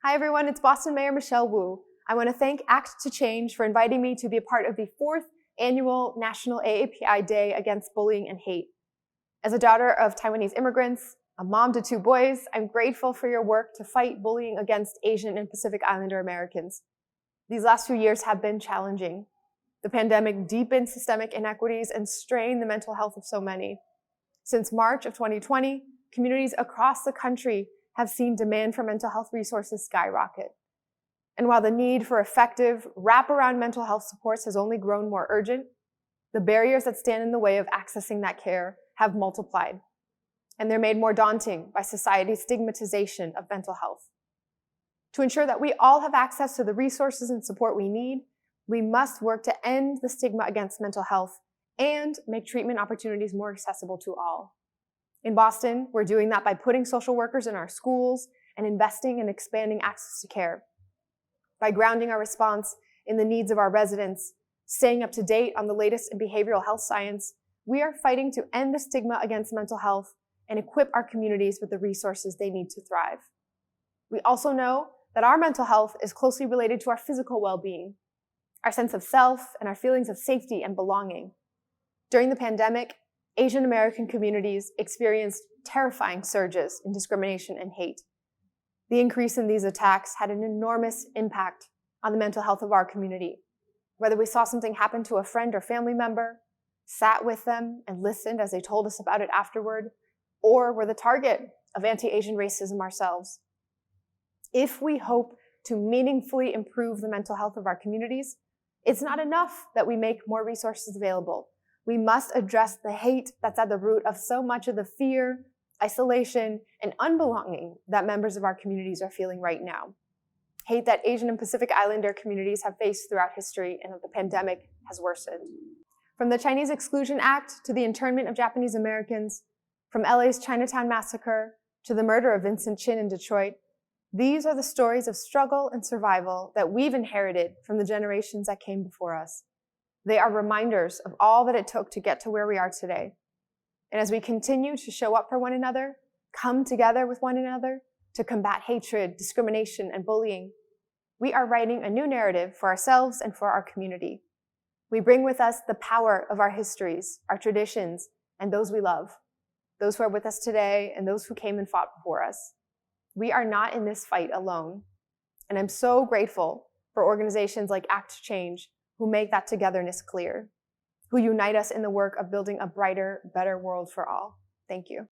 Hi everyone, it's Boston Mayor Michelle Wu. I want to thank Act to Change for inviting me to be a part of the 4th annual National AAPI Day Against Bullying and Hate. As a daughter of Taiwanese immigrants, a mom to 2 boys, I'm grateful for your work to fight bullying against Asian and Pacific Islander Americans. These last few years have been challenging. The pandemic deepened systemic inequities and strained the mental health of so many. Since March of 2020, communities across the country have seen demand for mental health resources skyrocket. And while the need for effective, wraparound mental health supports has only grown more urgent, the barriers that stand in the way of accessing that care have multiplied. And they're made more daunting by society's stigmatization of mental health. To ensure that we all have access to the resources and support we need, we must work to end the stigma against mental health and make treatment opportunities more accessible to all. In Boston, we're doing that by putting social workers in our schools and investing in expanding access to care. By grounding our response in the needs of our residents, staying up to date on the latest in behavioral health science, we are fighting to end the stigma against mental health and equip our communities with the resources they need to thrive. We also know that our mental health is closely related to our physical well-being, our sense of self, and our feelings of safety and belonging. During the pandemic, Asian American communities experienced terrifying surges in discrimination and hate. The increase in these attacks had an enormous impact on the mental health of our community. Whether we saw something happen to a friend or family member, sat with them and listened as they told us about it afterward, or were the target of anti-Asian racism ourselves. If we hope to meaningfully improve the mental health of our communities, it's not enough that we make more resources available. We must address the hate that's at the root of so much of the fear, isolation, and unbelonging that members of our communities are feeling right now. Hate that Asian and Pacific Islander communities have faced throughout history and that the pandemic has worsened. From the Chinese Exclusion Act to the internment of Japanese Americans, from LA's Chinatown Massacre to the murder of Vincent Chin in Detroit, these are the stories of struggle and survival that we've inherited from the generations that came before us. They are reminders of all that it took to get to where we are today. And as we continue to show up for one another, come together with one another to combat hatred, discrimination, and bullying, we are writing a new narrative for ourselves and for our community. We bring with us the power of our histories, our traditions, and those we love, those who are with us today and those who came and fought before us. We are not in this fight alone. And I'm so grateful for organizations like Act to Change who make that togetherness clear, who unite us in the work of building a brighter, better world for all. Thank you.